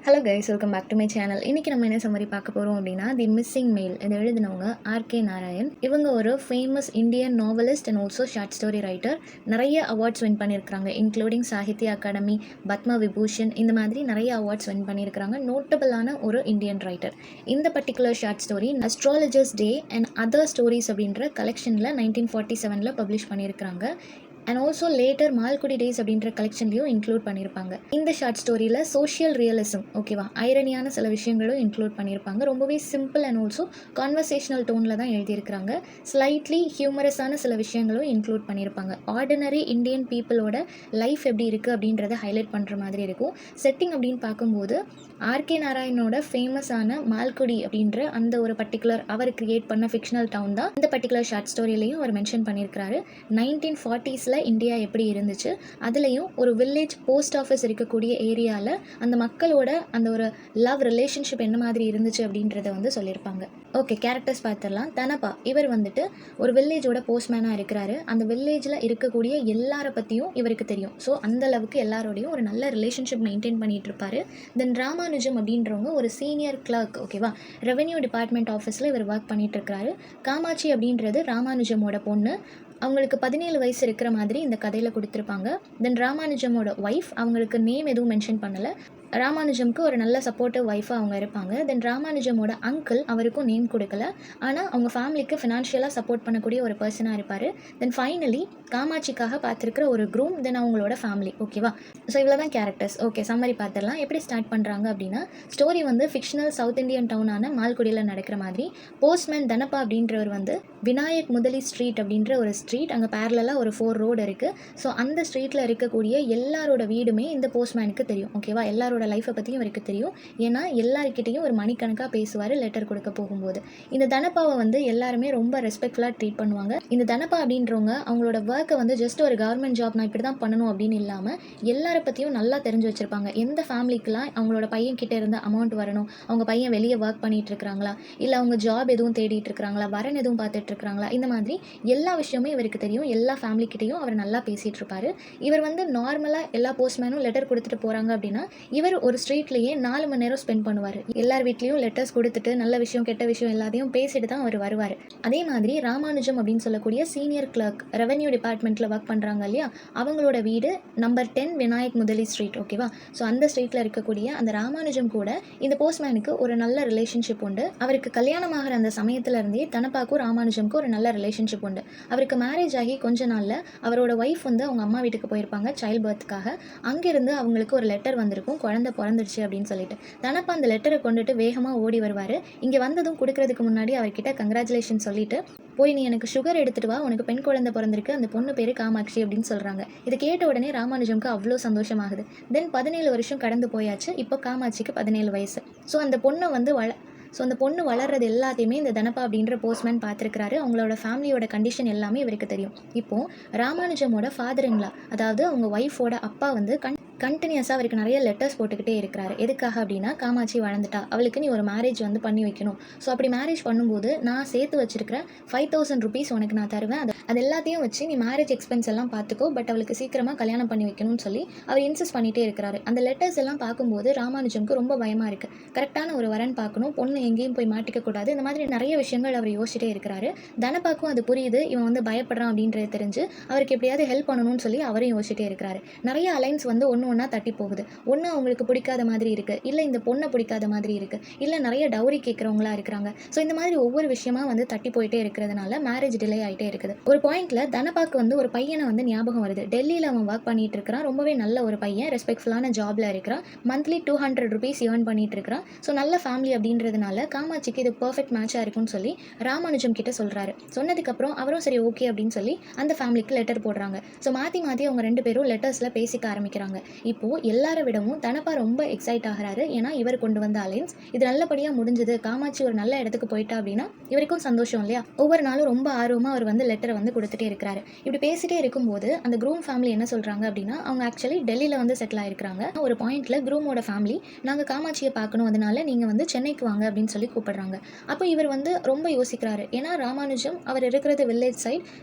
Hello guys, welcome back to my channel. இன்றைக்கி நம்ம என்ன சம்மரி பார்க்க போகிறோம் அப்படின்னா, தி மிஸ்ஸிங் மெயில். இதை எழுதினவங்க ஆர்கே நாராயண். இவங்க ஒரு famous Indian novelist and also short story writer. நிறைய அவார்ட்ஸ் வின் பண்ணியிருக்காங்க, இன்க்ளூடிங் சாகித்ய அகாடமி, பத்ம விபூஷன், இந்த மாதிரி நிறைய அவார்ட்ஸ் வின் பண்ணியிருக்காங்க. நோட்டபிளான ஒரு இந்தியன் ரைட்டர். இந்த particular short story astrologers day and other stories அப்படின்ற கலெக்ஷனில் 1947 பப்ளிஷ் பண்ணியிருக்காங்க. And also later Malgudi days அப்படின்ற கலெக்ஷன்லையும் இன்க்ளூட் பண்ணியிருப்பாங்க. இந்த ஷார்ட் ஸ்டோரியில் சோஷியல் ரியலிசம், ஓகேவா, ஐரனியான சில விஷயங்களும் இன்க்ளூட் பண்ணியிருப்பாங்க. ரொம்பவே சிம்பிள் அண்ட் ஆல்சோ கான்வர்சேஷனல் டோனில் தான் எழுதியிருக்கிறாங்க. ஸ்லைட்லி ஹியூமரஸான சில விஷயங்களும் இன்க்ளூட் பண்ணியிருப்பாங்க. ஆர்டினரி இந்தியன் பீப்புளோட லைஃப் எப்படி இருக்குது அப்படின்றத ஹைலைட் பண்ணுற மாதிரி இருக்கும். செட்டிங் அப்படின்னு பார்க்கும்போது ஆர்கே நாராயணோட ஃபேமஸான மால்குடி அப்படின்ற அந்த ஒரு பர்டிகுலர் அவர் கிரியேட் பண்ண ஃபிக்ஷனல் டவுன் தான் இந்த பர்டிகுலர் ஷார்ட் ஸ்டோரியிலையும் அவர் மென்ஷன் பண்ணியிருக்கிறாரு. 1940s இந்தியா எப்படி இருந்துச்சு, அதுலேயும் ஒரு வில்லேஜ் போஸ்ட் ஆஃபீஸ் இருக்கக்கூடிய ஏரியாவில் அந்த மக்களோட அந்த ஒரு லவ் ரிலேஷன்ஷிப் என்ன மாதிரி இருந்துச்சு அப்படின்றத வந்து சொல்லியிருப்பாங்க. ஓகே, கேரக்டர்ஸ் பார்த்துடலாம். தனப்பா, இவர் வந்துட்டு ஒரு வில்லேஜோட போஸ்ட்மேனாக இருக்கிறாரு. அந்த வில்லேஜில் இருக்கக்கூடிய எல்லாரை பற்றியும் இவருக்கு தெரியும். ஸோ அந்த அளவுக்கு எல்லாரோடையும் ஒரு நல்ல ரிலேஷன்ஷிப் மெயின்டைன் பண்ணிகிட்டு இருப்பார். தென் ராமானுஜம் அப்படின்றவங்க ஒரு சீனியர் கிளர்க், ஓகேவா, ரெவென்யூ டிபார்ட்மெண்ட் ஆஃபீஸில் இவர் ஒர்க் பண்ணிகிட்டு இருக்காரு. காமாட்சி அப்படின்றது ராமானுஜமோட பொண்ணு. அவங்களுக்கு 17 வயசு இருக்கிற மாதிரி இந்த கதையில் கொடுத்துருப்பாங்க. தென் ராமானுஜமோட ஒய்ஃப், அவங்களுக்கு நேம் எதுவும் மென்ஷன் பண்ணலை. ராமானுஜம்க்கு ஒரு நல்ல சப்போர்ட்டிவ் ஒய்ஃபாக அவங்க இருப்பாங்க. தென் ராமானுஜமோட அங்கிள், அவருக்கும் நேம் கொடுக்கல, ஆனால் அவங்க ஃபேமிலிக்கு ஃபினான்ஷியலாக சப்போர்ட் பண்ணக்கூடிய ஒரு பர்சனாக இருப்பார். தென் ஃபைனலி காமாட்சிக்காக பார்த்துருக்கிற ஒரு க்ரூம், தென் அவங்களோட ஃபேமிலி, ஓகேவா. ஸோ இவ்வளோ தான் கேரக்டர்ஸ். ஓகே, சம்மரி பார்த்துடலாம். எப்படி ஸ்டார்ட் பண்ணுறாங்க அப்படின்னா, ஸ்டோரி வந்து ஃபிக்ஷனல் சவுத் இந்தியன் டவுனான மால்குடியில் நடக்கிற மாதிரி. போஸ்ட்மேன் தனப்பா அப்படின்றவர் வந்து விநாயக் முதலி ஸ்ட்ரீட் அப்படின்ற ஒரு ஸ்ட்ரீட், அங்கே பேரலாக ஒரு 4 ரோடு இருக்குது. ஸோ அந்த ஸ்ட்ரீட்டில் இருக்கக்கூடிய எல்லாரோட வீடுமே இந்த போஸ்ட்மேனுக்கு தெரியும், ஓகேவா. எல்லாரோட லைஃப்பை பற்றியும் அவருக்கு தெரியும். ஏன்னா எல்லாருக்கிட்டையும் ஒரு மணிக்கணக்காக பேசுவார் லெட்டர் கொடுக்க போகும்போது. இந்த தனப்பாவை வந்து எல்லாருமே ரொம்ப ரெஸ்பெக்ட்ஃபுல்லாக ட்ரீட் பண்ணுவாங்க. இந்த தனப்பா அப்படின்றவங்க அவங்களோட ஒர்க்கை வந்து ஜஸ்ட் ஒரு கவர்மெண்ட் ஜாப் நான் இப்படி தான் பண்ணணும் அப்படின்னு இல்லாமல் எல்லாரை பற்றியும் நல்லா தெரிஞ்சு வச்சுருப்பாங்க. எந்த ஃபேமிலிக்கெலாம் அவங்களோட பையன் கிட்டே இருந்து அமௌண்ட் வரணும், அவங்க பையன் வெளியே ஒர்க் பண்ணிகிட்டு இருக்கிறாங்களா, இல்லை அவங்க ஜாப் எதுவும் தேடிட்டு இருக்கிறாங்களா, வரன் எதுவும் பார்த்துட்டு இருக்கிறாங்களா, இந்த மாதிரி எல்லா விஷயமே இவருக்கு தெரியும். எல்லா ஃபேமிலிக்கிட்டையும் அவர் நல்லா பேசிகிட்டு இருப்பார். இவர் வந்து நார்மலாக எல்லா போஸ்ட்மேனும் லெட்டர் கொடுத்துட்டு போகிறாங்க அப்படின்னா இவர் ஒரு ஸ்ட்ரீட்லேயே 4 மணி நேரம் ஸ்பெண்ட் பண்ணுவார். எல்லார் வீட்லேயும் லெட்டர்ஸ் கொடுத்துட்டு நல்ல விஷயம் கெட்ட விஷயம் எல்லாத்தையும் பேசிட்டு தான் அவர் வருவார். அதே மாதிரி ராமானுஜம் அப்படின்னு சொல்லக்கூடிய சீனியர் கிளர்க், ரெவென்யூ டிபார்ட்மெண்ட்டில் ஒர்க் பண்ணுறாங்க இல்லையா, அவங்களோட வீடு நம்பர் 10 விநாயக் முதலி ஸ்ட்ரீட், ஓகேவா. ஸோ அந்த ஸ்ட்ரீட்டில் இருக்கக்கூடிய அந்த ராமானுஜம் கூட இந்த போஸ்ட்மேனுக்கு ஒரு நல்ல ரிலேஷன்ஷிப் உண்டு. அவருக்கு கல்யாணம் ஆகிற அந்த சமயத்தில் இருந்தே தனப்பாக்கும் ராமானுஜம்க்கு ஒரு நல்ல ரிலேஷன்ஷிப் உண்டு. அவருக்கு மேரேஜ் ஆகி கொஞ்ச நாளில் அவரோட ஒய்ஃப் வந்து அவங்க அம்மா வீட்டுக்கு போயிருப்பாங்க சைல்ட் பர்த்துக்காக. அங்கேருந்து அவங்களுக்கு ஒரு லெட்டர் வந்திருக்கும், குழந்தை பிறந்துடுச்சு அப்படின்னு சொல்லிட்டு. தனப்பா அந்த லெட்டரை கொண்டுட்டு வேகமாக ஓடி வருவார். இங்கே வந்ததும் கொடுக்கறதுக்கு முன்னாடி அவர்கிட்ட கங்க்ராச்சுலேஷன் சொல்லிட்டு, போய் நீ எனக்கு சுகர் எடுத்துகிட்டு வா, உனக்கு பெண் குழந்தை பிறந்திருக்கு, அந்த பொண்ணு பேர் காமாட்சி அப்படின்னு சொல்கிறாங்க. இதை கேட்ட உடனே ராமானுஜம்க்கு அவ்வளோ சந்தோஷமாகுது. தென் 17 வருஷம் கடந்து போயாச்சு. இப்போ காமாட்சிக்கு 17 வயசு. ஸோ அந்த பொண்ணை வந்து அந்த பொண்ணு வளர்றது எல்லாத்தையுமே இந்த தனப்பா அப்படின்ற போஸ்ட்மேன் பார்த்துருக்கிறாரு. அவங்களோட ஃபேமிலியோட கண்டிஷன் எல்லாமே இவருக்கு தெரியும். இப்போது ராமானுஜமோட ஃபாதர் இன்லா, அதாவது அவங்க ஒய்ஃபோட அப்பா வந்து கண்டினியூஸாக அவருக்கு நிறைய லெட்டர்ஸ் போட்டுக்கிட்டே இருக்கிறாரு. எதுக்காக அப்படின்னா, காமாட்சி வளர்ந்துட்டா, அவளுக்கு நீ ஒரு மேரேஜ் வந்து பண்ணி வைக்கணும். ஸோ அப்படி மேரேஜ் பண்ணும்போது நான் சேர்த்து வச்சிருக்கிற 5000 ருபீஸ் உனக்கு நான் தருவேன். அது எல்லாத்தையும் வச்சு நீ மேரேஜ் எக்ஸ்பென்ஸ் எல்லாம் பார்த்துக்கோ, பட் அவளுக்கு சீக்கிரமாக கல்யாணம் பண்ணி வைக்கணும்னு சொல்லி அவர் இன்சிஸ்ட் பண்ணிகிட்டே இருக்கிறாரு. அந்த லெட்டர்ஸ் எல்லாம் பார்க்கும்போது ராமானுஜம்க்கு ரொம்ப பயமாக இருக்குது. கரெக்டான ஒரு வரன் பார்க்கணும், பொண்ணு எங்கேயும் போய் மாட்டிக்கக்கூடாது, இந்த மாதிரி நிறைய விஷயங்கள் அவர் யோசிச்சுட்டே இருக்கிறாரு. தனப்பாக்கும் அது புரியுது, இவன் வந்து பயப்படுறான் அப்படின்றது தெரிஞ்சு அவருக்கு எப்படியாவது ஹெல்ப் பண்ணணும்னு சொல்லி அவரும் யோசிச்சுட்டே இருக்கிறாரு. நிறைய அலைன்ஸ் வந்து ஒன்றா தட்டி போகுது. ஒன்று அவங்களுக்கு பிடிக்காத மாதிரி இருக்குது, இல்லை இந்த பொண்ணை பிடிக்காத மாதிரி இருக்குது, இல்லை நிறைய டவுரி கேட்குறவங்களா இருக்கிறாங்க. ஸோ இந்த மாதிரி ஒவ்வொரு விஷயமா வந்து தட்டி போயிட்டே இருக்கிறதுனால மேரேஜ் டிலே ஆகிட்டே இருக்குது. ஒரு பாயிண்ட்ல தனப்பாக்கு வந்து ஒரு பையனை வந்து ஞாபகம் வருது. டெல்லியில் அவன் ஒர்க் பண்ணிட்டு இருக்கிறான், ரொம்பவே நல்ல ஒரு பையன், ரெஸ்பெக்ட்ஃபுல்லான ஜாப்ல இருக்கிறான், மந்த்லி 200 ருபீஸ் ஏர்ன் பண்ணிட்டு இருக்கிறான். ஸோ நல்ல ஃபேமிலி அப்படின்றதுனால காமாட்சிக்கு இது பர்ஃபெக்ட் மேட்சாக இருக்கும்னு சொல்லி ராமானுஜம் கிட்ட சொல்கிறாரு. சொன்னதுக்கப்புறம் அவரும் சரி ஓகே அப்படின்னு சொல்லி அந்த ஃபேமிலிக்கு லெட்டர் போடுறாங்க. ஸோ மாற்றி அவங்க 2 பேரும் லெட்டர்ஸில் பேசிக்க ஆரம்பிக்கிறாங்க. இப்போது எல்லாரை விடவும் தனப்பா ரொம்ப எக்ஸைட் ஆகிறாரு. ஏன்னா இவர் கொண்டு வந்த அலைன்ஸ் இது நல்லபடியாக முடிஞ்சது, காமாட்சி ஒரு நல்ல இடத்துக்கு போயிட்டா அப்படின்னா இவருக்கும் சந்தோஷம் இல்லையா. ஒவ்வொரு நாளும் ரொம்ப ஆர்வமாக அவர் வந்து லெட்டரை வந்து கொடுத்துட்டே இருக்கிறாரு. இப்படி பேசிட்டே இருக்கும்போது அந்த க்ரூம் ஃபேமிலி என்ன சொல்கிறாங்க அப்படின்னா, அவங்க ஆக்சுவலி டெல்லியில் வந்து செட்டில் ஆகிருக்கிறாங்க. ஒரு பாயிண்ட்டில் க்ரூமோட ஃபேமிலி நாங்கள் காமாட்சியை பார்க்கணும், அதனால நீங்கள் வந்து சென்னைக்கு வாங்க அப்படின்னு சொல்லி கூப்பிடுறாங்க. அப்போ இவர் வந்து ரொம்ப யோசிக்கிறாரு. ஏன்னா ராமானுஜம் அவர் இருக்கிறது வில்லேஜ்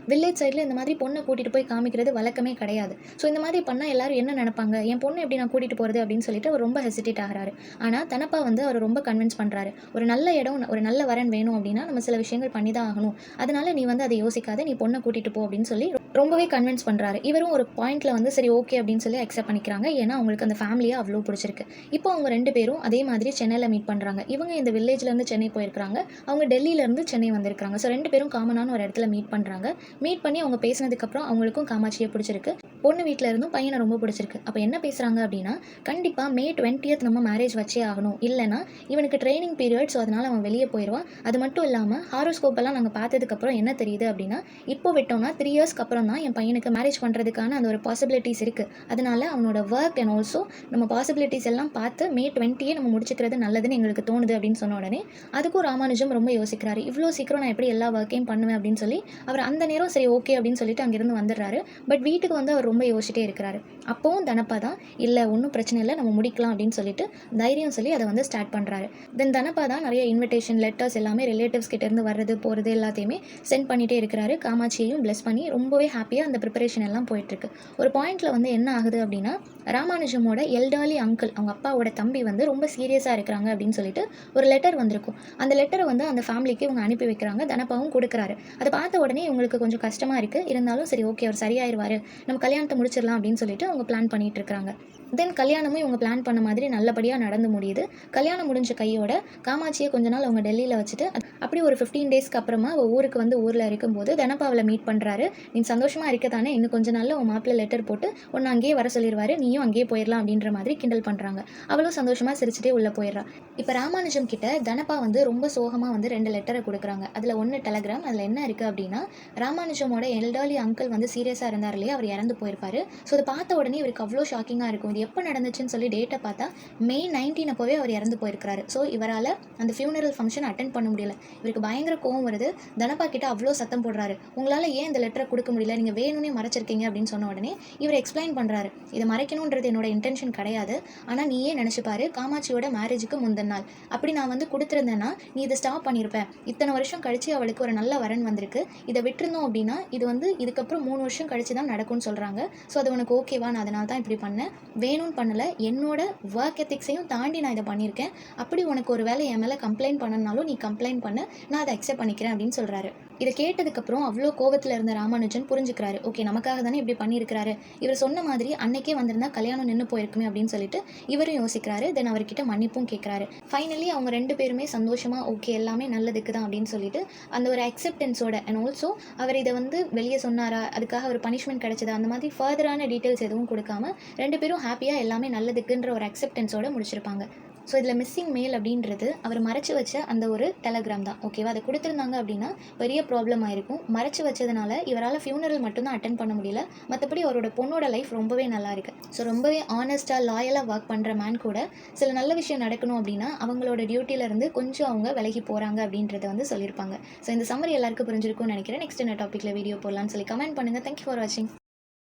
சைடில் இந்த மாதிரி பொண்ணை கூட்டிகிட்டு போய் காமிக்கிறது வழக்கமே கிடையாது. ஸோ இந்த மாதிரி பண்ணால் எல்லாரும் என்ன நினைப்பாங்க, என் பொண்ணு எப்படி நான் கூட்டிகிட்டு போகிறது அப்படின்னு சொல்லிட்டு அவர் ரொம்ப ஹெசிடேட் ஆகிறாரு. ஆனால் தனப்பா வந்து அவர் ரொம்ப கன்வின்ஸ் பண்ணுறாரு. ஒரு நல்ல இடம், ஒரு நல்ல வரன் வேணும் அப்படின்னா நம்ம சில விஷயங்கள் பண்ணி தான் ஆகணும். அதனால நீ வந்து அதை யோசிக்காத, நீ பொண்ணை கூட்டிகிட்டு போ அப்படின்னு சொல்லி ரொம்பவே கன்வின்ஸ் பண்ணுறாரு. இவரும் ஒரு பாயிண்ட்ல வந்து சரி ஓகே அப்படின்னு சொல்லி அக்செப்ட் பண்ணிக்கிறாங்க. ஏன்னா அவங்களுக்கு அந்த ஃபேமிலியை அவ்வளோ பிடிச்சிருக்கு. இப்போ அவங்க 2 பேரும் அதே மாதிரி சென்னையில் மீட் பண்ணுறாங்க. இவங்க இந்த வில்லேஜ்லேருந்து சென்னை போயிருக்கிறாங்க, அவங்க டெல்லியிலேருந்து சென்னை வந்திருக்காங்க. ஸோ 2 பேரும் காமனான ஒரு இடத்துல மீட் பண்ணுறாங்க. மீட் பண்ணி அவங்க பேசினதுக்கப்புறம் அவங்களுக்கும் காமாட்சியை பிடிச்சிருக்கு, பொண்ணு வீட்டில் இருந்தும் பையனை ரொம்ப பிடிச்சிருக்கு. அப்போ என்ன பேசுகிறாங்க அப்படின்னா, கண்டிப்பாக May 20th நம்ம மேரேஜ் வச்சே ஆகணும், இல்லைனா இவனுக்கு ட்ரைனிங் பீரியட், ஸோ அதனால் அவன் வெளியே போயிடுவான். அது மட்டும் இல்லாமல் ஹாரோஸ்கோப்பெல்லாம் நாங்கள் பார்த்ததுக்கப்புறம் என்ன தெரியுது அப்படின்னா, இப்போ விட்டோம்னா 3 இயர்ஸ்க்கு அப்புறம் தான் என் பையனுக்கு மேரேஜ் பண்ணுறதுக்கான அந்த ஒரு பாசிபிலிட்டிஸ் இருக்குது. அதனால அவனோட ஒர்க் அண்ட் ஆல்சோ நம்ம பாசிபிலிட்டிஸ் எல்லாம் பார்த்து May 20 நம்ம முடிச்சுக்கிறது நல்லதுன்னு எங்களுக்கு தோணுது அப்படின்னு சொன்ன உடனே அதுக்கும் ராமானுஜம் ரொம்ப யோசிக்கிறாரு. இவ்வளோ சீக்கிரம் நான் எப்படி எல்லா ஒர்க்கையும் பண்ணுவேன் அப்படின்னு சொல்லி அவர் அந்த நேரம் சரி ஓகே அப்படின்னு சொல்லிட்டு அங்கேருந்து வந்துடுறாரு. பட் வீட்டுக்கு வந்து அவர் ரொம்ப யோசிச்சிட்டே இருக்கிறாரு. அப்போவும் தனப்பா தான் இல்லை ஒன்றும் பிரச்சனை இல்லை, நம்ம முடிக்கலாம் அப்படின்னு சொல்லிட்டு தைரியம் சொல்லி அதை வந்து ஸ்டார்ட் பண்ணுறாரு. தென் தனப்பா தான் நிறைய இன்விடேஷன் லெட்டர்ஸ் எல்லாமே ரிலேட்டிவ்ஸ் கிட்டேருந்து வர்றது போகிறது எல்லாத்தையுமே சென்ட் பண்ணிகிட்டே இருக்கிறாரு. காமாட்சியையும் பிளஸ் பண்ணி ரொம்பவே ஹாப்பியாக அந்த ப்ரிப்பரேஷன் எல்லாம் போயிட்டுருக்கு. ஒரு பாயிண்டில் வந்து என்ன ஆகுது அப்படின்னா, ராமானுஜமோட எல்டாலி அங்கிள், அவங்க அப்பாவோட தம்பி வந்து ரொம்ப சீரியஸாக இருக்கிறாங்க அப்படின்னு சொல்லிட்டு ஒரு லெட்டர் வந்திருக்கும். அந்த லெட்டரை வந்து அந்த ஃபேமிலிக்கு இவங்க அனுப்பி வைக்கிறாங்க. தனப்பாவும் கொடுக்குறாரு. அதை பார்த்த உடனே இவங்களுக்கு கொஞ்சம் கஷ்டமாக இருக்குது. இருந்தாலும் சரி ஓகே அவர் சரியாயிருவார், நம்ம கல்யாணத்தை முடிச்சிடலாம் அப்படின்னு சொல்லிட்டு அவங்க பிளான் பண்ணிட்டு இருக்காங்க. தென் கல்யாணமும் இவங்க பிளான் பண்ண மாதிரி நல்லபடியாக நடந்து முடியுது. கல்யாணம் முடிஞ்ச கையோட காமாட்சியை கொஞ்ச நாள் அவங்க டெல்லியில் வச்சுட்டு அப்படி ஒரு 15 டேஸ்க்கு அப்புறமா அவள் ஊருக்கு வந்து ஊரில் இருக்கும்போது தனப்பாவில் மீட் பண்ணுறாரு. நீ சந்தோஷமாக இருக்க தானே, இன்னும் கொஞ்ச நாளில் உன் மாப்பிள்ளை லெட்டர் போட்டு உன்னை அங்கேயே வர சொல்லிடுவாரு, நீயும் அங்கேயே போயிடலாம் அப்படின்ற மாதிரி கிண்டல் பண்ணுறாங்க. அவளும் சந்தோஷமாக சிரிச்சுட்டே உள்ளே போயிடுறா. இப்போ ராமானுஜம் கிட்ட தனப்பா வந்து ரொம்ப சோகமாக வந்து 2 லெட்டரை கொடுக்குறாங்க. அதில் ஒன்று டெலகிராம். அதில் என்ன இருக்குது அப்படின்னா, ராமானுஜமோட எல்டாலி அங்கிள் வந்து சீரியஸாக இருந்தார் இல்லையா, அவர் இறந்து போயிருப்பாரு. ஸோ அதை பார்த்த உடனே இவருக்கு அவ்வளோ ஷாக்கிங்காக இருக்கும். இது எப்போ நடந்துச்சுன்னு சொல்லி டேட்டை பார்த்தா May 19 அப்போவே அவர் இறந்து போயிருக்கிறாரு. ஸோ இவரால் அந்த ஃபியூனரல் ஃபங்க்ஷன் அட்டென்ட் பண்ண முடியல. இவருக்கு பயங்கர கோவம் வருது. தனப்பா கிட்ட அவ்வளோ சத்தம் போடுறாரு, உங்களால் ஏன் இந்த லெட்டரை கொடுக்க முடியல, நீங்கள் வேணும்னே மறைச்சிருக்கீங்க அப்படின்னு சொன்ன உடனே இவர் எக்ஸ்பிளைன் பண்ணுறாரு, இதை மறைக்கணுன்றது என்னோட இன்டென்ஷன் கிடையாது, ஆனால் நீயே நினச்சிப்பாரு காமாட்சியோட மேரேஜுக்கு முந்தின நாள் அப்படி நான் வந்து கொடுத்துருந்தேன்னா நீ இதை ஸ்டாப் பண்ணியிருப்பேன். இத்தனை வருஷம் கழிச்சு அவளுக்கு ஒரு நல்ல வரன் வந்திருக்கு, இதை விட்டுருந்தோம் அப்படின்னா இது வந்து இதுக்கப்புறம் 3 வருஷம் கழிச்சு தான் நடக்கும்னு சொல்கிறாங்க. ஸோ அது உனக்கு ஓகேவா, நான் அதனால தான் இப்படி பண்ணேன், வேணும்னு பண்ணலை, என்னோட ஒர்க் எத்திக்ஸையும் தாண்டி நான் இதை பண்ணியிருக்கேன். அப்படி உனக்கு ஒரு வேலை என் மேலே கம்ப்ளைண்ட் பண்ணனாலும் நீ கம்ப்ளைண்ட் பண்ண, நான் அதை அக்செப்ட் பண்ணிக்கிறேன் அப்படின்னு சொல்கிறாரு. இதை கேட்டதுக்கப்புறம் அவ்வளோ கோவத்தில் இருந்த ராமானுஜன் புரிஞ்சுக்கிறாரு, ஓகே நமக்காக தானே இப்படி பண்ணியிருக்கிறாரு, இவர் சொன்ன மாதிரி அன்னைக்கே வந்திருந்தா கல்யாணம் நின்று போயிருக்குமே அப்படின்னு சொல்லிட்டு இவரும் யோசிக்கிறாரு. தென் அவர்கிட்ட மன்னிப்பும் கேட்குறாரு. ஃபைனலி அவங்க 2 பேருமே சந்தோஷமாக ஓகே எல்லாமே நல்லதுக்கு தான் அப்படின்னு சொல்லிட்டு அந்த ஒரு அக்செப்டன்ஸோட அண்ட் ஆல்சோ அவர் இதை வந்து வெளியே சொன்னாரா, அதுக்காக ஒரு பனிஷ்மெண்ட் கிடைச்சதா, அந்த மாதிரி ஃபர்தரான டீட்டெயில்ஸ் எதுவும் கொடுக்காம 2 பேரும் ஹாப்பியாக எல்லாமே நல்லதுக்குன்ற ஒரு அக்செப்டன்ஸோட முடிச்சிருப்பாங்க. ஸோ இதில் மிஸ்ஸிங் மெயில் அப்படின்றது அவர் மறைச்சி வச்ச அந்த ஒரு டெலகிராம் தான். ஓகேவா, அதை கொடுத்துருந்தாங்க அப்படின்னா பெரிய ப்ராப்ளம் ஆயிருக்கும். மறைச்சி வச்சதுனால இவரால் ஃபியூனரல் மட்டும்தான் அட்டென்ட் பண்ண முடியல, மற்றபடி அவரோட பொண்ணோட லைஃப் ரொம்பவே நல்லா இருக்குது. ஸோ ரொம்பவே ஆனஸ்ட்டாக லாயலாக ஒர்க் பண்ணுற மேன் கூட சில நல்ல விஷயம் நடக்கணும் அப்படின்னா அவங்களோட டியூட்டியிலேருந்து கொஞ்சம் அவங்க விலகி போகிறாங்க அப்படின்றத வந்து சொல்லியிருப்பாங்க. ஸோ இந்த சம்மரி எல்லாருக்கும் புரிஞ்சிருக்கும்னு நினைக்கிறேன். நெக்ஸ்ட் என்ன டாப்பிக்கில் வீடியோ போடலான்னு சொல்லி கமெண்ட் பண்ணுங்கள். தேங்க்யூ ஃபார் வாட்சிங்.